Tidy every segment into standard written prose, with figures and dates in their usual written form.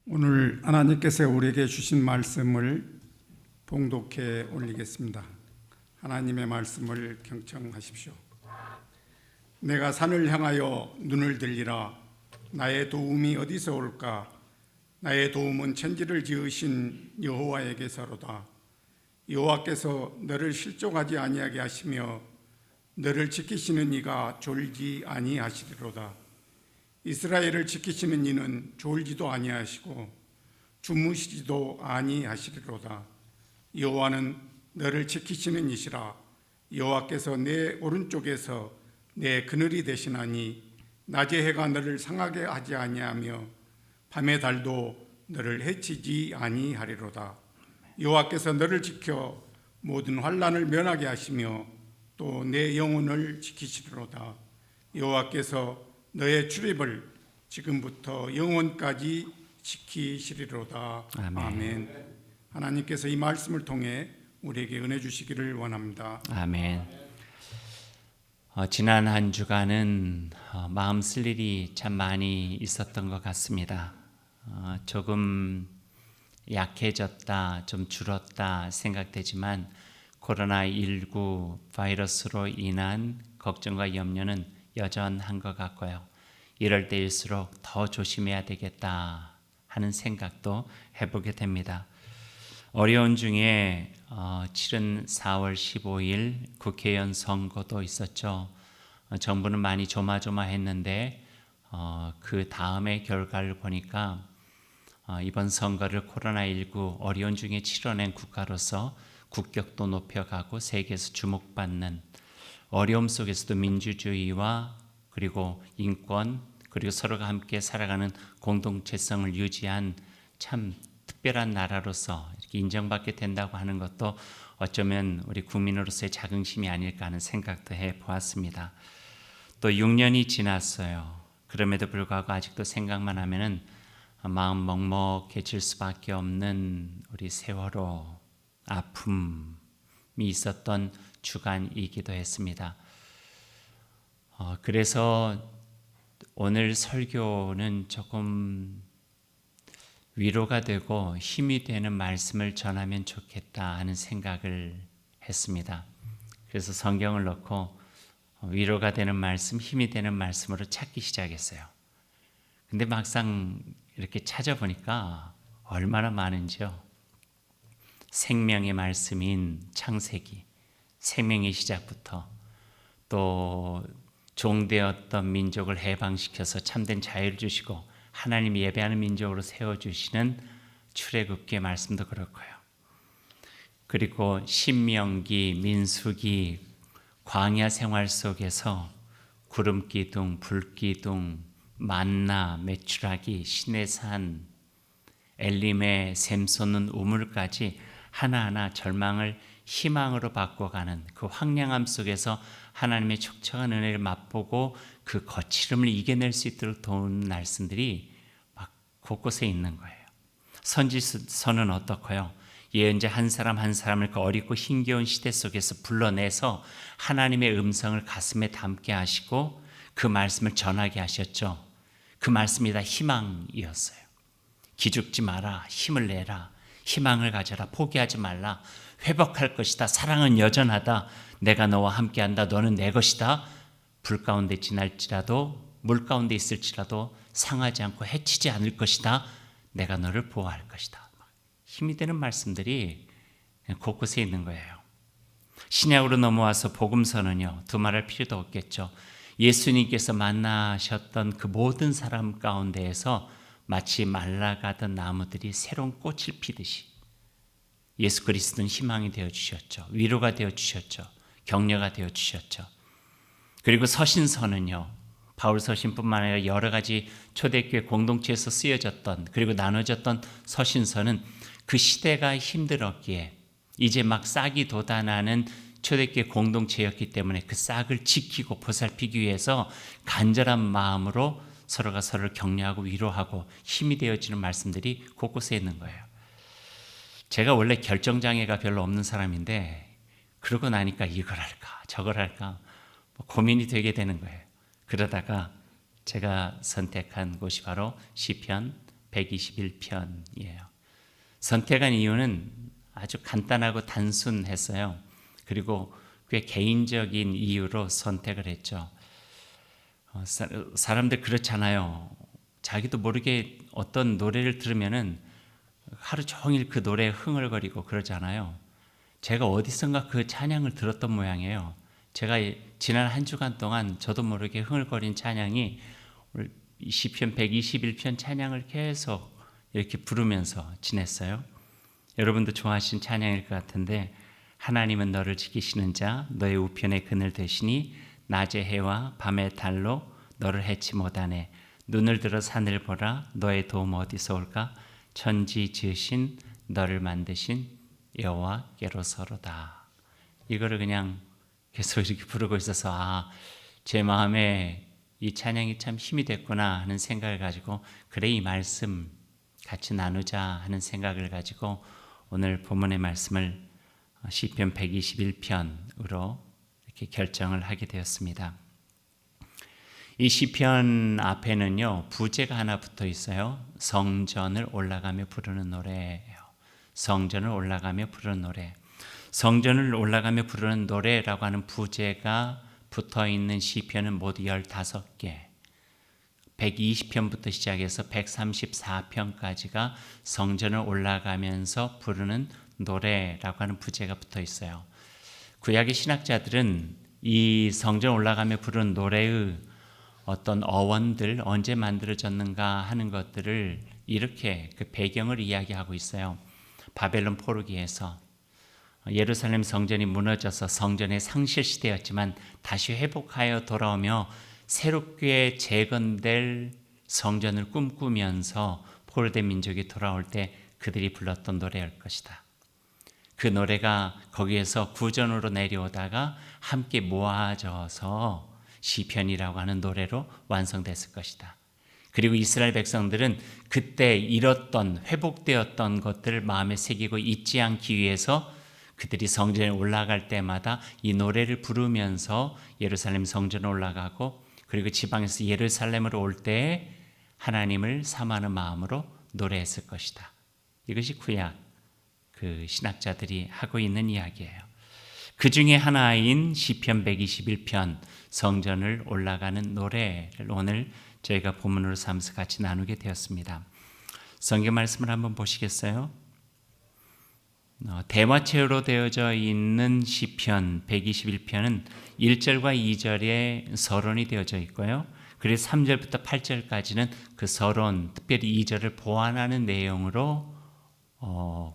오늘 하나님께서 우리에게 주신 말씀을 봉독해 올리겠습니다. 하나님의 말씀을 경청하십시오. 내가 산을 향하여 눈을 들리라. 나의 도움이 어디서 올까? 나의 도움은 천지를 지으신 여호와에게서로다. 여호와께서 너를 실족하지 아니하게 하시며 너를 지키시는 이가 졸지 아니하시리로다. 이스라엘을 지키시는 이는 졸지도 아니하시고 주무시지도 아니하시리로다. 여호와는 너를 지키시는 이시라. 여호와께서 내 오른쪽에서 내 그늘이 되시나니 낮의 해가 너를 상하게 하지 아니하며 밤의 달도 너를 해치지 아니하리로다. 여호와께서 너를 지켜 모든 환난을 면하게 하시며 또 내 영혼을 지키시리로다. 여호와께서 너의 출입을 지금부터 영원까지 지키시리로다. 아멘. 하나님께서 이 말씀을 통해 우리에게 은혜 주시기를 원합니다. 아멘. 지난 한 주간은 마음 쓸 일이 참 많이 있었던 것 같습니다. 조금 약해졌다, 좀 줄었다 생각되지만 코로나19 바이러스로 인한 걱정과 염려는 여전한 것 같고요. 이럴 때일수록 더 조심해야 되겠다 하는 생각도 해보게 됩니다. 어려운 중에 치른 4월 15일 국회의원 선거도 있었죠. 정부는 많이 조마조마했는데 그 다음의 결과를 보니까 이번 선거를 코로나19 어려운 중에 치러낸 국가로서 국격도 높여가고 세계에서 주목받는 어려움 속에서도 민주주의와 그리고 인권 그리고 서로가 함께 살아가는 공동체성을 유지한 참 특별한 나라로서 이렇게 인정받게 된다고 하는 것도 어쩌면 우리 국민으로서의 자긍심이 아닐까 하는 생각도 해보았습니다. 또 6년이 지났어요. 그럼에도 불구하고 아직도 생각만 하면은 마음 먹먹해질 수밖에 없는 우리 세월호 아픔이 있었던 주간이기도 했습니다. 그래서 오늘 설교는 조금 위로가 되고 힘이 되는 말씀을 전하면 좋겠다 하는 생각을 했습니다. 그래서 성경을 넣고 위로가 되는 말씀, 힘이 되는 말씀으로 찾기 시작했어요. 근데 막상 이렇게 찾아보니까 얼마나 많은지요. 생명의 말씀인 창세기, 생명의 시작부터 또 종되었던 민족을 해방시켜서 참된 자유를 주시고 하나님이 예배하는 민족으로 세워주시는 출애굽기의 말씀도 그렇고요. 그리고 신명기, 민수기, 광야 생활 속에서 구름기둥, 불기둥, 만나, 메추라기, 신의 산, 엘림의 샘솟는 우물까지 하나하나 절망을 희망으로 바꿔가는 그 황량함 속에서 하나님의 촉촉한 은혜를 맛보고 그 거칠음을 이겨낼 수 있도록 도우는 말씀들이 막 곳곳에 있는 거예요. 선지서는 어떻고요? 예언자 한 사람 한 사람을 그 어렵고 힘겨운 시대 속에서 불러내서 하나님의 음성을 가슴에 담게 하시고 그 말씀을 전하게 하셨죠. 그 말씀이 다 희망이었어요. 기죽지 마라, 힘을 내라, 희망을 가져라, 포기하지 말라, 회복할 것이다, 사랑은 여전하다, 내가 너와 함께한다, 너는 내 것이다, 불 가운데 지날지라도 물 가운데 있을지라도 상하지 않고 해치지 않을 것이다, 내가 너를 보호할 것이다. 힘이 되는 말씀들이 곳곳에 있는 거예요. 신약으로 넘어와서 복음서는요, 두말할 필요도 없겠죠. 예수님께서 만나셨던 그 모든 사람 가운데에서 마치 말라가던 나무들이 새로운 꽃을 피듯이 예수 그리스도는 희망이 되어주셨죠. 위로가 되어주셨죠. 격려가 되어주셨죠. 그리고 서신서는요, 바울 서신뿐만 아니라 여러 가지 초대교회 공동체에서 쓰여졌던 그리고 나눠졌던 서신서는 그 시대가 힘들었기에 이제 막 싹이 돋아나는 초대교회 공동체였기 때문에 그 싹을 지키고 보살피기 위해서 간절한 마음으로 서로가 서로를 격려하고 위로하고 힘이 되어지는 말씀들이 곳곳에 있는 거예요. 제가 원래 결정장애가 별로 없는 사람인데 그러고 나니까 이걸 할까 저걸 할까 고민이 되게 되는 거예요. 그러다가 제가 선택한 곳이 바로 시편 121편이에요. 선택한 이유는 아주 간단하고 단순했어요. 그리고 꽤 개인적인 이유로 선택을 했죠. 사람들 그렇잖아요. 자기도 모르게 어떤 노래를 들으면은 하루 종일 그 노래에 흥얼거리고 그러잖아요. 제가 어디선가 그 찬양을 들었던 모양이에요. 제가 지난 한 주간 동안 저도 모르게 흥얼거린 찬양이 시편 121편 찬양을 계속 이렇게 부르면서 지냈어요. 여러분도 좋아하시는 찬양일 것 같은데, 하나님은 너를 지키시는 자, 너의 우편에 그늘 되시니 낮의 해와 밤의 달로 너를 해치 못하네. 눈을 들어 산을 보라, 너의 도움 어디서 올까? 천지 지으신 너를 만드신 여호와께로서로다. 이거를 그냥 계속 이렇게 부르고 있어서 제 마음에 이 찬양이 참 힘이 됐구나 하는 생각을 가지고, 그래 이 말씀 같이 나누자 하는 생각을 가지고 오늘 본문의 말씀을 시편 121편으로 이렇게 결정을 하게 되었습니다. 이 시편 앞에는요, 부제가 하나 붙어 있어요. 성전을 올라가며 부르는 노래예요. 성전을 올라가며 부르는 노래. 성전을 올라가며 부르는 노래라고 하는 부제가 붙어 있는 시편은 모두 15개. 120편부터 시작해서 134편까지가 성전을 올라가면서 부르는 노래라고 하는 부제가 붙어 있어요. 구약의 신학자들은 이 성전 올라가며 부르는 노래의 어떤 어원들, 언제 만들어졌는가 하는 것들을 이렇게 그 배경을 이야기하고 있어요. 바벨론 포로기에서 예루살렘 성전이 무너져서 성전의 상실시대였지만 다시 회복하여 돌아오며 새롭게 재건될 성전을 꿈꾸면서 포로된 민족이 돌아올 때 그들이 불렀던 노래일 것이다. 그 노래가 거기에서 구전으로 내려오다가 함께 모아져서 시편이라고 하는 노래로 완성됐을 것이다. 그리고 이스라엘 백성들은 그때 잃었던, 회복되었던 것들을 마음에 새기고 잊지 않기 위해서 그들이 성전에 올라갈 때마다 이 노래를 부르면서 예루살렘 성전에 올라가고, 그리고 지방에서 예루살렘으로 올 때 하나님을 사모하는 마음으로 노래했을 것이다. 이것이 구약 그 신학자들이 하고 있는 이야기예요. 그 중에 하나인 시편 121편 성전을 올라가는 노래를 오늘 저희가 본문으로 삼아서 같이 나누게 되었습니다. 성경 말씀을 한번 보시겠어요? 대화체로 되어져 있는 시편 121편은 1절과 2절에 서론이 되어져 있고요. 그리고 3절부터 8절까지는 그 서론, 특별히 2절을 보완하는 내용으로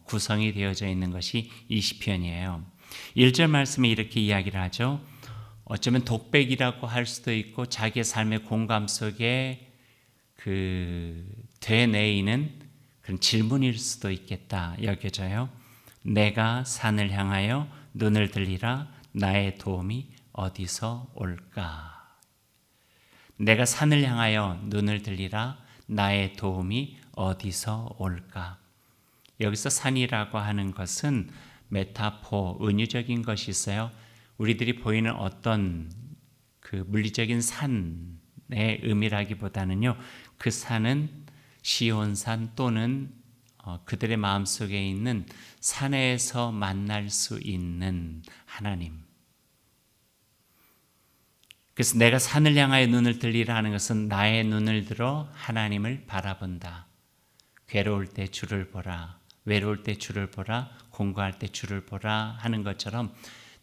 구성이 되어져 있는 것이 이 시편이에요. 1절 말씀에 이렇게 이야기를 하죠. 어쩌면 독백이라고 할 수도 있고 자기의 삶의 공감 속에 되뇌이는 그런 질문일 수도 있겠다 여겨져요. 내가 산을 향하여 눈을 들리라, 나의 도움이 어디서 올까? 내가 산을 향하여 눈을 들리라, 나의 도움이 어디서 올까? 여기서 산이라고 하는 것은 메타포, 은유적인 것이 있어요. 우리들이 보이는 어떤 그 물리적인 산의 의미라기보다는요, 그 산은 시온산 또는 그들의 마음속에 있는 산에서 만날 수 있는 하나님. 그래서 내가 산을 향하여 눈을 들리라 하는 것은 나의 눈을 들어 하나님을 바라본다. 괴로울 때 주를 보라, 외로울 때 주를 보라, 공부할 때 주를 보라 하는 것처럼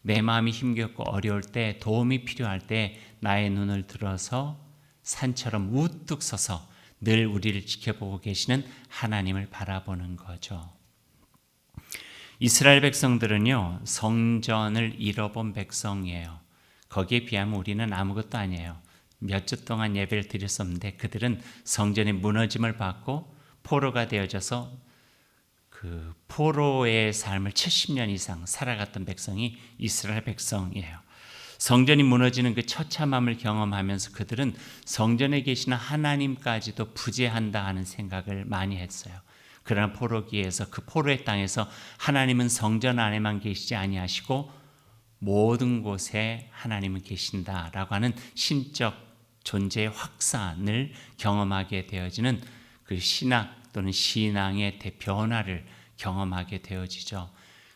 내 마음이 힘겹고 어려울 때, 도움이 필요할 때 나의 눈을 들어서 산처럼 우뚝 서서 늘 우리를 지켜보고 계시는 하나님을 바라보는 거죠. 이스라엘 백성들은요, 성전을 잃어본 백성이에요. 거기에 비하면 우리는 아무것도 아니에요. 몇 주 동안 예배를 드렸었는데 그들은 성전의 무너짐을 받고 포로가 되어져서 그 포로의 삶을 70년 이상 살아갔던 백성이 이스라엘 백성이에요. 성전이 무너지는 그 처참함을 경험하면서 그들은 성전에 계시는 하나님까지도 부재한다 하는 생각을 많이 했어요. 그러나 포로기에서, 그 포로의 땅에서 하나님은 성전 안에만 계시지 아니하시고 모든 곳에 하나님은 계신다라고 하는 신적 존재의 확산을 경험하게 되어지는 그 신학 또는 신앙의 변화를 경험하게 되어지죠.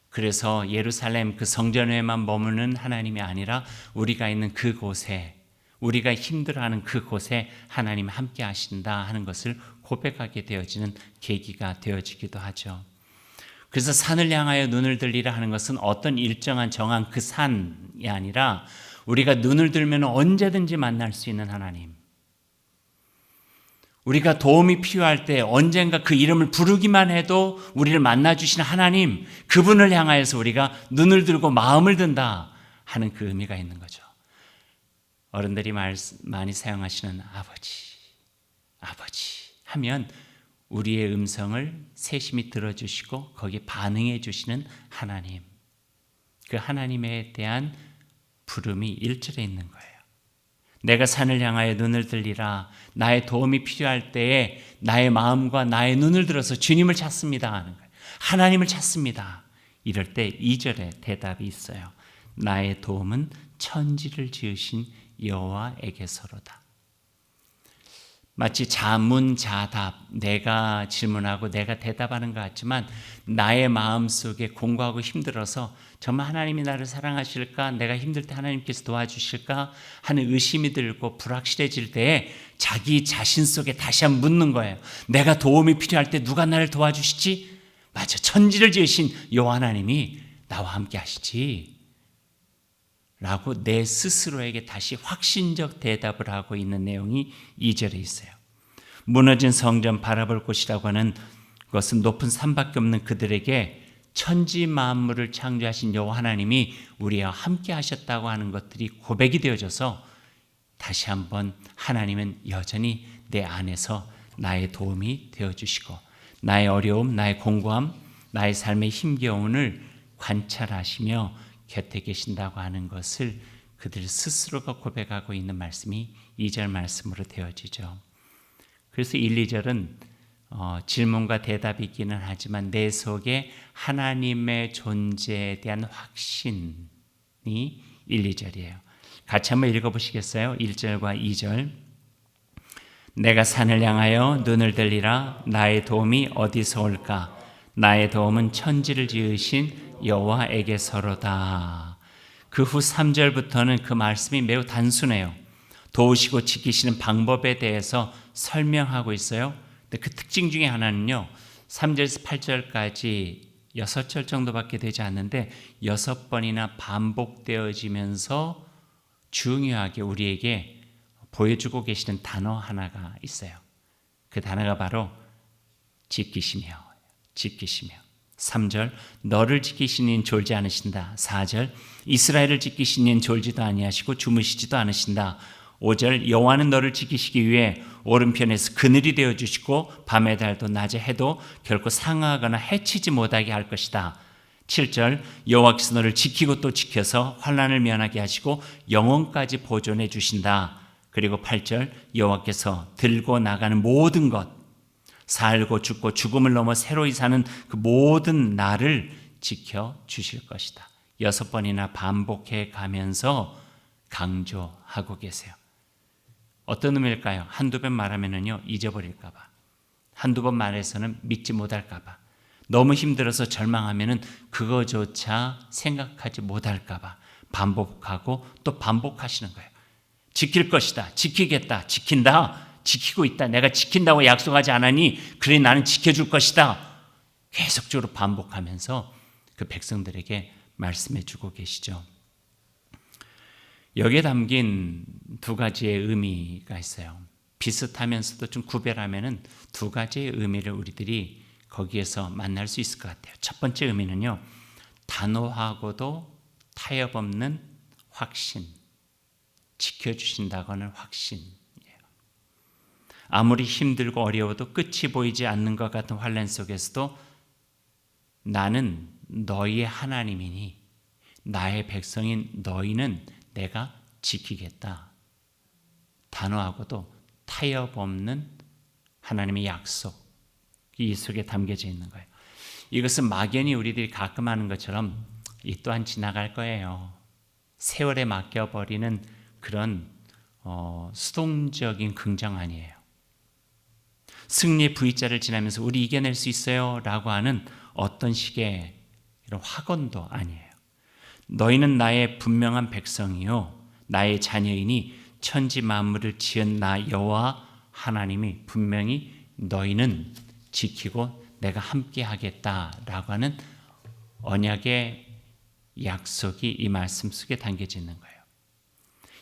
그래서 예루살렘 그 성전에만 머무는 하나님이 아니라 우리가 있는 그곳에, 우리가 힘들어하는 그곳에 하나님 함께 하신다 하는 것을 고백하게 되어지는 계기가 되어지기도 하죠. 그래서 산을 향하여 눈을 들리라 하는 것은 어떤 일정한 정한 그 산이 아니라 우리가 눈을 들면 언제든지 만날 수 있는 하나님, 우리가 도움이 필요할 때 언젠가 그 이름을 부르기만 해도 우리를 만나주시는 하나님, 그분을 향하여서 우리가 눈을 들고 마음을 든다 하는 그 의미가 있는 거죠. 어른들이 많이 사용하시는 아버지 하면 우리의 음성을 세심히 들어주시고 거기에 반응해 주시는 하나님, 그 하나님에 대한 부름이 1절에 있는 거예요. 내가 산을 향하여 눈을 들리라. 나의 도움이 필요할 때에 나의 마음과 나의 눈을 들어서 주님을 찾습니다 하는 거예요. 하나님을 찾습니다. 이럴 때 2절에 대답이 있어요. 나의 도움은 천지를 지으신 여호와에게서로다. 마치 자문자답, 내가 질문하고 내가 대답하는 것 같지만 나의 마음속에 공고하고 힘들어서 정말 하나님이 나를 사랑하실까? 내가 힘들 때 하나님께서 도와주실까? 하는 의심이 들고 불확실해질 때에 자기 자신 속에 다시 한번 묻는 거예요. 내가 도움이 필요할 때 누가 나를 도와주시지? 맞아, 천지를 지으신 여호와 하나님이 나와 함께 하시지 라고 내 스스로에게 다시 확신적 대답을 하고 있는 내용이 2절에 있어요. 무너진 성전 바라볼 곳이라고 하는 것은 높은 산밖에 없는 그들에게 천지 만물을 창조하신 여호와 하나님이 우리와 함께 하셨다고 하는 것들이 고백이 되어져서 다시 한번 하나님은 여전히 내 안에서 나의 도움이 되어주시고 나의 어려움, 나의 공고함, 나의 삶의 힘겨움을 관찰하시며 곁에 계신다고 하는 것을 그들 스스로가 고백하고 있는 말씀이 2절 말씀으로 되어지죠. 그래서 1, 2절은 질문과 대답이 있기는 하지만 내 속에 하나님의 존재에 대한 확신이 1, 2절이에요. 같이 한번 읽어보시겠어요? 1절과 2절. 내가 산을 향하여 눈을 들리라. 나의 도움이 어디서 올까? 나의 도움은 천지를 지으신 여호와에게서로다. 그 후 3절부터는 그 말씀이 매우 단순해요. 도우시고 지키시는 방법에 대해서 설명하고 있어요. 근데 그 특징 중에 하나는요, 3절에서 8절까지 6절 정도밖에 되지 않는데 6번이나 반복되어지면서 중요하게 우리에게 보여주고 계시는 단어 하나가 있어요. 그 단어가 바로 지키시며 3절 너를 지키시는 이는 졸지 않으신다. 4절 이스라엘을 지키시는 이는 졸지도 아니하시고 주무시지도 않으신다. 5절 여호와는 너를 지키시기 위해 오른편에서 그늘이 되어주시고 밤의 달도 낮의 해도 결코 상하거나 해치지 못하게 할 것이다. 7절 여호와께서 너를 지키고 또 지켜서 환난을 면하게 하시고 영원까지 보존해 주신다. 그리고 8절 여호와께서 들고 나가는 모든 것, 살고 죽고 죽음을 넘어 새로이 사는 그 모든 날을 지켜주실 것이다. 6번이나 반복해 가면서 강조하고 계세요. 어떤 의미일까요? 한두 번 말하면요 잊어버릴까 봐, 한두 번 말해서는 믿지 못할까 봐, 너무 힘들어서 절망하면은 그거조차 생각하지 못할까 봐 반복하고 또 반복하시는 거예요. 지킬 것이다, 지키겠다, 지킨다, 지키고 있다, 내가 지킨다고 약속하지 않으니 그래 나는 지켜줄 것이다, 계속적으로 반복하면서 그 백성들에게 말씀해 주고 계시죠. 여기에 담긴 두 가지의 의미가 있어요. 비슷하면서도 좀 구별하면은 두 가지의 의미를 우리들이 거기에서 만날 수 있을 것 같아요. 첫 번째 의미는요, 단호하고도 타협 없는 확신, 지켜주신다고 하는 확신이에요. 아무리 힘들고 어려워도 끝이 보이지 않는 것 같은 환난 속에서도 나는 너희의 하나님이니 나의 백성인 너희는 내가 지키겠다. 단호하고도 타협 없는 하나님의 약속이 이 속에 담겨져 있는 거예요. 이것은 막연히 우리들이 가끔 하는 것처럼 이 또한 지나갈 거예요, 세월에 맡겨버리는 그런 수동적인 긍정 아니에요. 승리의 V자를 지나면서 우리 이겨낼 수 있어요 라고 하는 어떤 식의 이런 확언도 아니에요. 너희는 나의 분명한 백성이요 나의 자녀이니 천지 만물을 지은 나 여호와 하나님이 분명히 너희는 지키고 내가 함께 하겠다라고 하는 언약의 약속이 이 말씀 속에 담겨져 있는 거예요.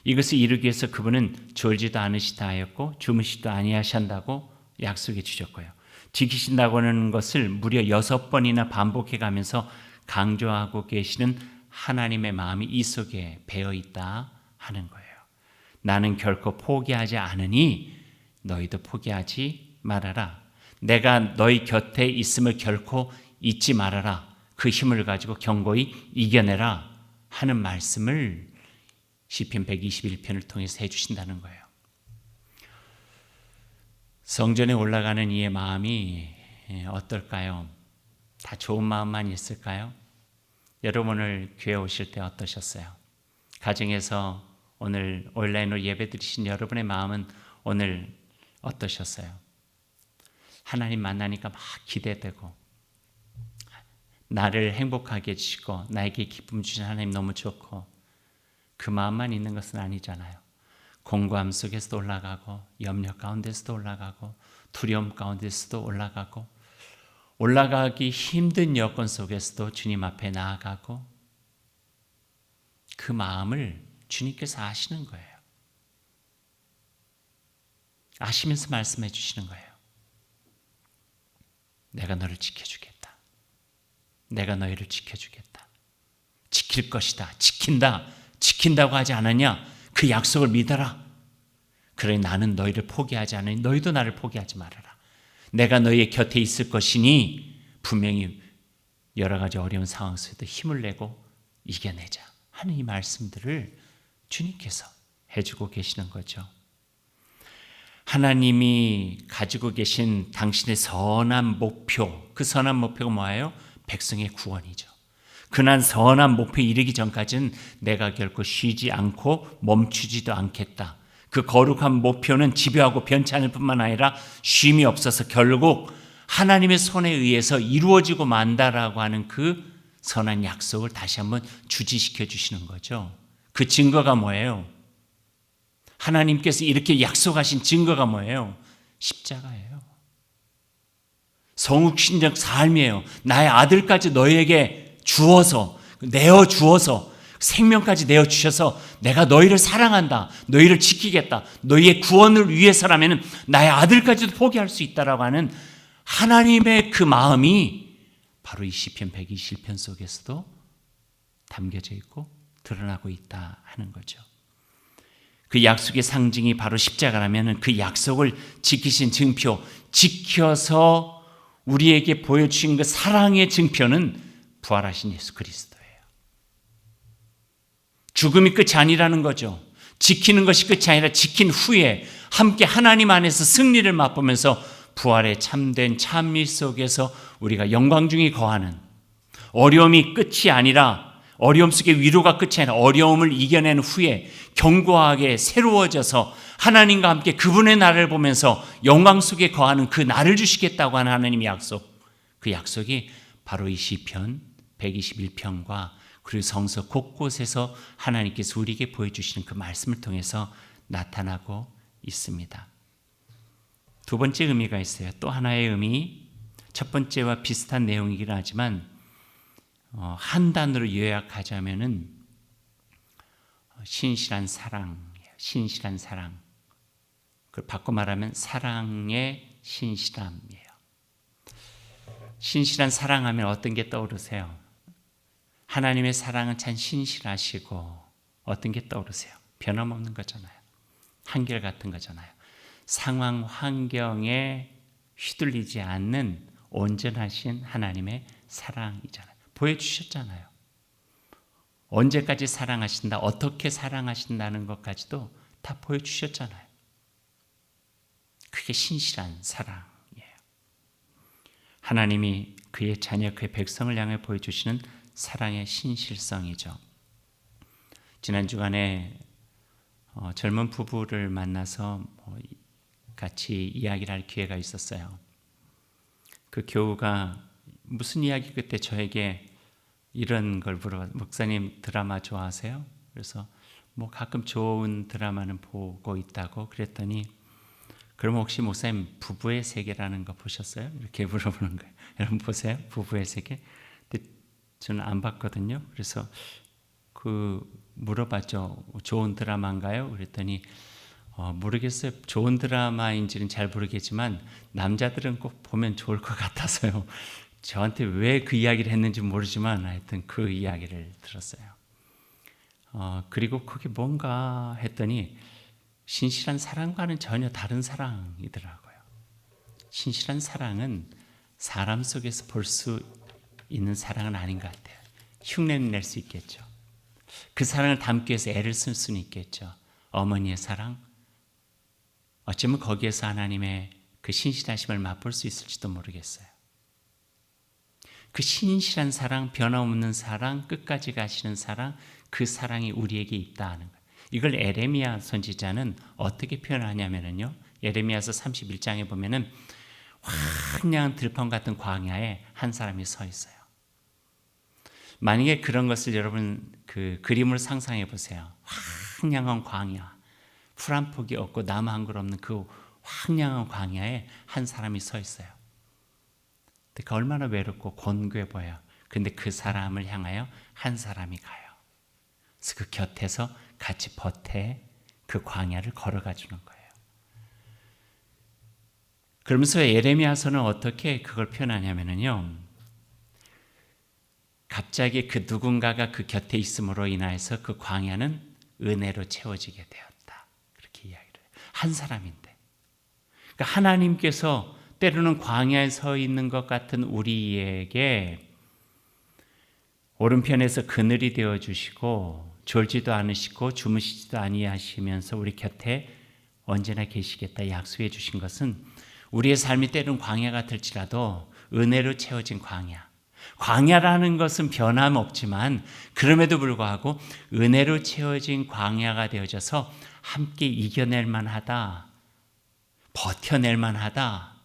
이것을 이루기 위해서 그분은 졸지도 않으시다 하였고 주무시도 아니하신다고 약속해 주셨고요. 지키신다고 하는 것을 무려 6번이나 반복해 가면서 강조하고 계시는 하나님의 마음이 이 속에 배어 있다 하는 거예요. 나는 결코 포기하지 않으니 너희도 포기하지 말아라. 내가 너희 곁에 있음을 결코 잊지 말아라. 그 힘을 가지고 견고히 이겨내라 하는 말씀을 시편 121편을 통해서 해주신다는 거예요. 성전에 올라가는 이의 마음이 어떨까요? 다 좋은 마음만 있을까요? 여러분 오늘 교회 오실 때 어떠셨어요? 가정에서 오늘 온라인으로 예배 드리신 여러분의 마음은 오늘 어떠셨어요? 하나님 만나니까 막 기대되고 나를 행복하게 해주시고 나에게 기쁨 주신 하나님 너무 좋고 그 마음만 있는 것은 아니잖아요. 공고함 속에서도 올라가고 염려 가운데서도 올라가고 두려움 가운데서도 올라가고 올라가기 힘든 여건 속에서도 주님 앞에 나아가고 그 마음을 주님께서 아시는 거예요. 아시면서 말씀해 주시는 거예요. 내가 너를 지켜주겠다. 내가 너희를 지켜주겠다. 지킬 것이다. 지킨다. 지킨다고 하지 않았냐? 그 약속을 믿어라. 그래 나는 너희를 포기하지 않으니 너희도 나를 포기하지 말아라. 내가 너희의 곁에 있을 것이니 분명히 여러 가지 어려운 상황 속에도 힘을 내고 이겨내자 하는 이 말씀들을 주님께서 해주고 계시는 거죠. 하나님이 가지고 계신 당신의 선한 목표, 그 선한 목표가 뭐예요? 백성의 구원이죠. 그난 선한 목표에 이르기 전까지는 내가 결코 쉬지 않고 멈추지도 않겠다. 그 거룩한 목표는 지배하고 변치 않을 뿐만 아니라 쉼이 없어서 결국 하나님의 손에 의해서 이루어지고 만다라고 하는 그 선한 약속을 다시 한번 주지시켜 주시는 거죠. 그 증거가 뭐예요? 하나님께서 이렇게 약속하신 증거가 뭐예요? 십자가예요. 성육신적 삶이에요. 나의 아들까지 너희에게 주어서 내어 주어서 생명까지 내어 주셔서 내가 너희를 사랑한다. 너희를 지키겠다. 너희의 구원을 위해서라면 나의 아들까지도 포기할 수 있다라고 하는 하나님의 그 마음이 바로 이 시편 121편 속에서도 담겨져 있고 드러나고 있다 하는 거죠. 그 약속의 상징이 바로 십자가라면 그 약속을 지키신 증표, 지켜서 우리에게 보여주신 그 사랑의 증표는 부활하신 예수 그리스도예요. 죽음이 끝이 아니라는 거죠. 지키는 것이 끝이 아니라 지킨 후에 함께 하나님 안에서 승리를 맛보면서 부활의 참된 찬미 속에서 우리가 영광 중에 거하는 어려움이 끝이 아니라 어려움 속의 위로가 끝이 아니라 어려움을 이겨낸 후에 견고하게 새로워져서 하나님과 함께 그분의 나를 보면서 영광 속에 거하는 그 나를 주시겠다고 하는 하나님의 약속, 그 약속이 바로 이 시편 121편과 그리고 성서 곳곳에서 하나님께서 우리에게 보여주시는 그 말씀을 통해서 나타나고 있습니다. 두 번째 의미가 있어요. 또 하나의 의미, 첫 번째와 비슷한 내용이긴 하지만 한 단어로 요약하자면은 신실한 사랑이에요. 신실한 사랑. 그걸 바꿔 말하면 사랑의 신실함이에요. 신실한 사랑하면 어떤 게 떠오르세요? 하나님의 사랑은 참 신실하시고 어떤 게 떠오르세요? 변함없는 거잖아요. 한결같은 거잖아요. 상황 환경에 휘둘리지 않는 온전하신 하나님의 사랑이잖아요. 보여주셨잖아요. 언제까지 사랑하신다, 어떻게 사랑하신다는 것까지도 다 보여주셨잖아요. 그게 신실한 사랑이에요. 하나님이 그의 자녀, 그의 백성을 향해 보여주시는 사랑의 신실성이죠. 지난 주간에 젊은 부부를 만나서 같이 이야기를 할 기회가 있었어요. 그 교우가 무슨 이야기 그때 저에게 이런 걸 물어봐. 목사님 드라마 좋아하세요? 그래서 뭐 가끔 좋은 드라마는 보고 있다고 그랬더니 그럼 혹시 목사님 부부의 세계라는 거 보셨어요? 이렇게 물어보는 거예요. 여러분 보세요. 부부의 세계. 근데 저는 안 봤거든요. 그래서 그 물어봤죠. 좋은 드라마인가요? 그랬더니 모르겠어요. 좋은 드라마인지는 잘 모르겠지만 남자들은 꼭 보면 좋을 것 같아서요. 저한테 왜 그 이야기를 했는지 모르지만 하여튼 그 이야기를 들었어요. 그리고 그게 뭔가 했더니 신실한 사랑과는 전혀 다른 사랑이더라고요. 신실한 사랑은 사람 속에서 볼 수 있는 사랑은 아닌 것 같아요. 흉내는 낼 수 있겠죠. 그 사랑을 담기 위해서 애를 쓸 수는 있겠죠. 어머니의 사랑, 어쩌면 거기에서 하나님의 그 신실하심을 맛볼 수 있을지도 모르겠어요. 그 신실한 사랑, 변함없는 사랑, 끝까지 가시는 사랑, 그 사랑이 우리에게 있다 하는 거예요. 이걸 에레미야 선지자는 어떻게 표현하냐면요. 예레미야서 31장에 보면은 황량한 들판 같은 광야에 한 사람이 서 있어요. 만약에 그런 것을 여러분 그 그림을 상상해 보세요. 황량한 광야, 풀 한 폭이 없고 나무 한 그루 없는 그 황량한 광야에 한 사람이 서 있어요. 그 얼마나 외롭고 곤고해 보여요. 그런데 그 사람을 향하여 한 사람이 가요. 그래서 그 곁에서 같이 버테 그 광야를 걸어가 주는 거예요. 그러면서 예레미야서는 어떻게 그걸 표현하냐면요. 갑자기 그 누군가가 그 곁에 있음으로 인하여서 그 광야는 은혜로 채워지게 되었다. 그렇게 이야기를 해요. 한 사람인데. 그러니까 하나님께서 때로는 광야에 서 있는 것 같은 우리에게 오른편에서 그늘이 되어주시고 졸지도 않으시고 주무시지도 아니하시면서 우리 곁에 언제나 계시겠다 약속해 주신 것은 우리의 삶이 때로는 광야 같을지라도 은혜로 채워진 광야. 광야라는 것은 변함없지만 그럼에도 불구하고 은혜로 채워진 광야가 되어져서 함께 이겨낼 만하다. 버텨낼 만하다.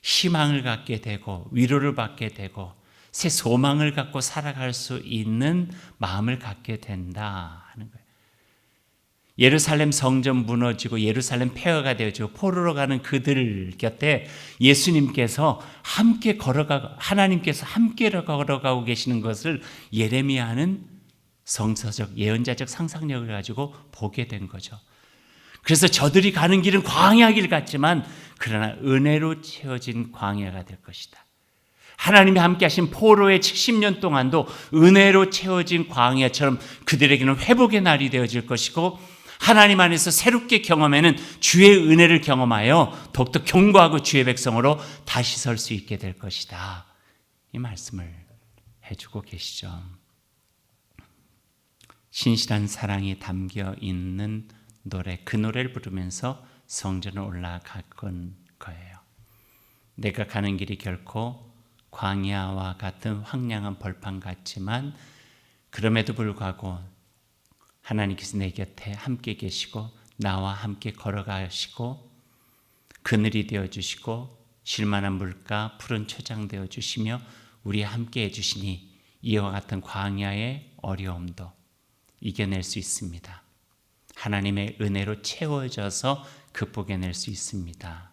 희망을 갖게 되고 위로를 받게 되고 새 소망을 갖고 살아갈 수 있는 마음을 갖게 된다 하는 거예요. 예루살렘 성전 무너지고 예루살렘 폐허가 되어지고 포로로 가는 그들 곁에 예수님께서 함께 걸어가고 하나님께서 함께 걸어가고 계시는 것을 예레미야는 성서적 예언자적 상상력을 가지고 보게 된 거죠. 그래서 저들이 가는 길은 광야 길 같지만 그러나 은혜로 채워진 광야가 될 것이다. 하나님이 함께 하신 포로의 70년 동안도 은혜로 채워진 광야처럼 그들에게는 회복의 날이 되어질 것이고 하나님 안에서 새롭게 경험하는 주의 은혜를 경험하여 더욱더 견고하고 주의 백성으로 다시 설 수 있게 될 것이다. 이 말씀을 해주고 계시죠. 신실한 사랑이 담겨 있는 노래, 그 노래를 부르면서 성전을 올라갈 거예요. 내가 가는 길이 결코 광야와 같은 황량한 벌판 같지만 그럼에도 불구하고 하나님께서 내 곁에 함께 계시고 나와 함께 걸어가시고 그늘이 되어주시고 쉴만한 물가 푸른 초장 되어주시며 우리 함께 해주시니 이와 같은 광야의 어려움도 이겨낼 수 있습니다. 하나님의 은혜로 채워져서 극복해낼 수 있습니다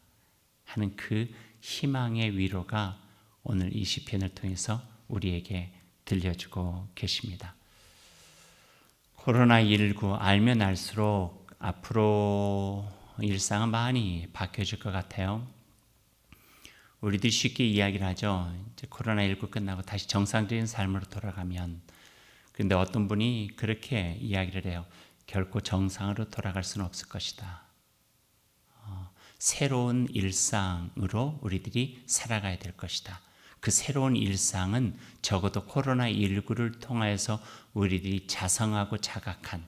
하는 그 희망의 위로가 오늘 이 시편을 통해서 우리에게 들려주고 계십니다. 코로나19 알면 알수록 앞으로 일상은 많이 바뀌어질 것 같아요. 우리들이 쉽게 이야기를 하죠. 이제 코로나19 끝나고 다시 정상적인 삶으로 돌아가면. 그런데 어떤 분이 그렇게 이야기를 해요. 결코 정상으로 돌아갈 수는 없을 것이다. 새로운 일상으로 우리들이 살아가야 될 것이다. 그 새로운 일상은 적어도 코로나19를 통하여서 우리들이 자성하고 자각한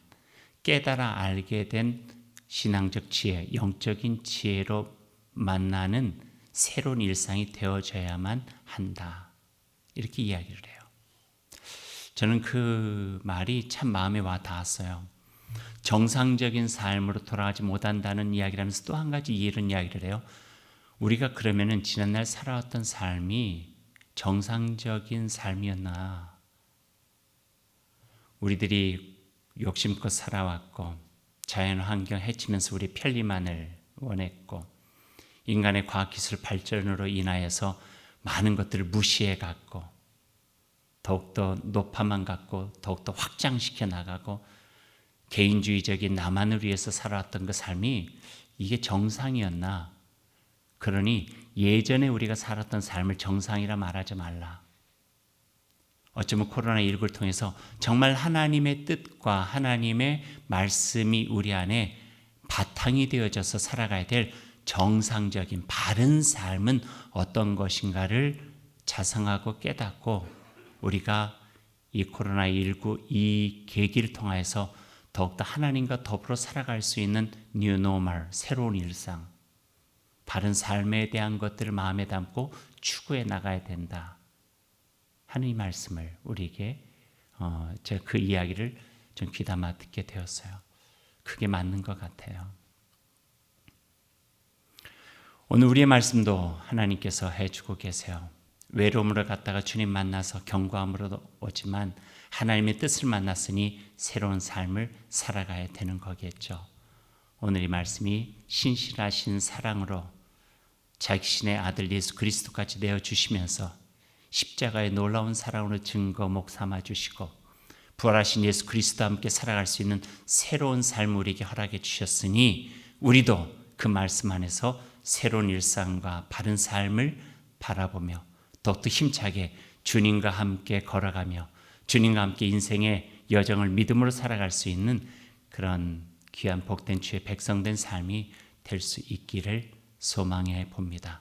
깨달아 알게 된 신앙적 지혜, 영적인 지혜로 만나는 새로운 일상이 되어져야만 한다. 이렇게 이야기를 해요. 저는 그 말이 참 마음에 와 닿았어요. 정상적인 삶으로 돌아가지 못한다는 이야기를 하면서 또 한 가지 이런 이야기를 해요. 우리가 그러면은 지난날 살아왔던 삶이 정상적인 삶이었나? 우리들이 욕심껏 살아왔고 자연 환경 해치면서 우리 편리만을 원했고 인간의 과학기술 발전으로 인하여서 많은 것들을 무시해 갔고 더욱더 높아만 갔고 더욱더 확장시켜 나가고 개인주의적인 나만을 위해서 살아왔던 그 삶이 이게 정상이었나? 그러니 예전에 우리가 살았던 삶을 정상이라 말하지 말라. 어쩌면 코로나19를 통해서 정말 하나님의 뜻과 하나님의 말씀이 우리 안에 바탕이 되어져서 살아가야 될 정상적인 바른 삶은 어떤 것인가를 자성하고 깨닫고 우리가 이 코로나19 이 계기를 통해서 더욱더 하나님과 더불어 살아갈 수 있는 뉴 노멀, 새로운 일상, 바른 삶에 대한 것들을 마음에 담고 추구해 나가야 된다 하는 이 말씀을 우리에게 제가 그 이야기를 좀 귀담아 듣게 되었어요. 그게 맞는 것 같아요. 오늘 우리의 말씀도 하나님께서 해주고 계세요. 외로움으로 갔다가 주님 만나서 경고함으로 오지만 하나님의 뜻을 만났으니 새로운 삶을 살아가야 되는 거겠죠. 오늘 이 말씀이 신실하신 사랑으로 자신의 아들 예수 그리스도까지 내어주시면서 십자가의 놀라운 사랑으로 증거목 삼아주시고 부활하신 예수 그리스도와 함께 살아갈 수 있는 새로운 삶을 우리에게 허락해 주셨으니 우리도 그 말씀 안에서 새로운 일상과 바른 삶을 바라보며 더욱더 힘차게 주님과 함께 걸어가며 주님과 함께 인생의 여정을 믿음으로 살아갈 수 있는 그런 귀한 복된 주의 백성된 삶이 될 수 있기를 소망해 봅니다.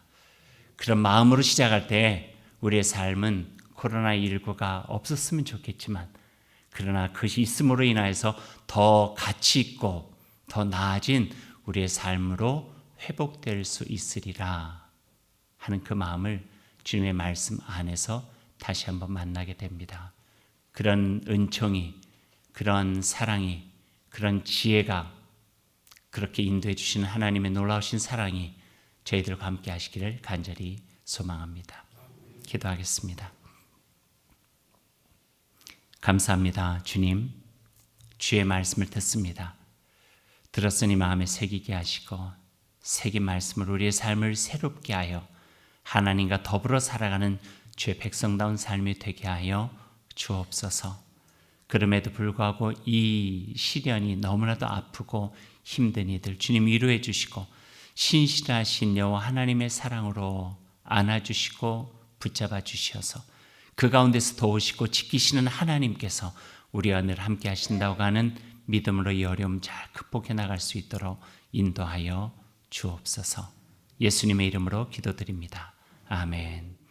그런 마음으로 시작할 때 우리의 삶은 코로나19가 없었으면 좋겠지만 그러나 그것이 있음으로 인하여서 더 가치 있고 더 나아진 우리의 삶으로 회복될 수 있으리라 하는 그 마음을 주님의 말씀 안에서 다시 한번 만나게 됩니다. 그런 은총이, 그런 사랑이, 그런 지혜가 그렇게 인도해 주시는 하나님의 놀라우신 사랑이 저희들과 함께 하시기를 간절히 소망합니다. 기도하겠습니다. 감사합니다. 주님, 주의 말씀을 듣습니다. 들었으니 마음에 새기게 하시고 새긴 말씀을 우리의 삶을 새롭게 하여 하나님과 더불어 살아가는 주의 백성다운 삶이 되게 하여 주옵소서. 그럼에도 불구하고 이 시련이 너무나도 아프고 힘든 이들 주님 위로해 주시고 신실하신 여호와 하나님의 사랑으로 안아주시고 붙잡아 주셔서 그 가운데서 도우시고 지키시는 하나님께서 우리와 늘 함께 하신다고 하는 믿음으로 이 어려움 잘 극복해 나갈 수 있도록 인도하여 주옵소서. 예수님의 이름으로 기도드립니다. 아멘.